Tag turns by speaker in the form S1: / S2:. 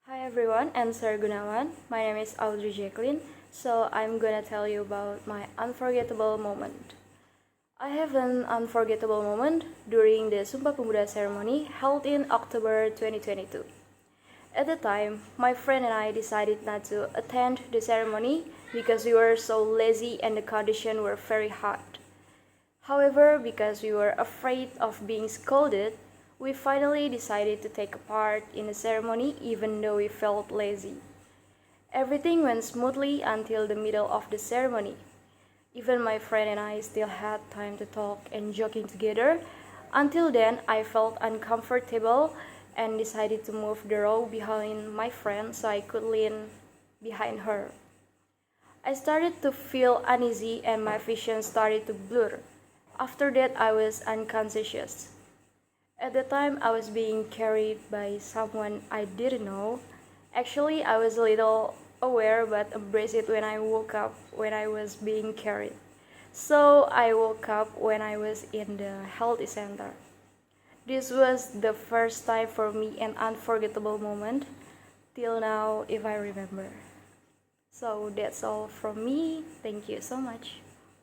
S1: Hi everyone, and Sir Gunawan. My name is Audrey Jacqueline, so I'm gonna tell you about my unforgettable moment. I have an unforgettable moment during the Sumpah Pemuda ceremony held in October 2022. At the time, my friend and I decided not to attend the ceremony because we were so lazy and the conditions were very hot. However, because we were afraid of being scolded, we finally decided to take part in the ceremony even though we felt lazy. Everything went smoothly until the middle of the ceremony. Even my friend and I still had time to talk and joking together. Until then, I felt uncomfortable and decided to move the row behind my friend so I could lean behind her. I started to feel uneasy and my vision started to blur. After that, I was unconscious. At the time, I was being carried by someone I didn't know. Actually, I was a little aware but embraced when I woke up when I was being carried. So I woke up when I was in the health center. This was the first time for me an unforgettable moment, till now if I remember. So that's all from me. Thank you so much.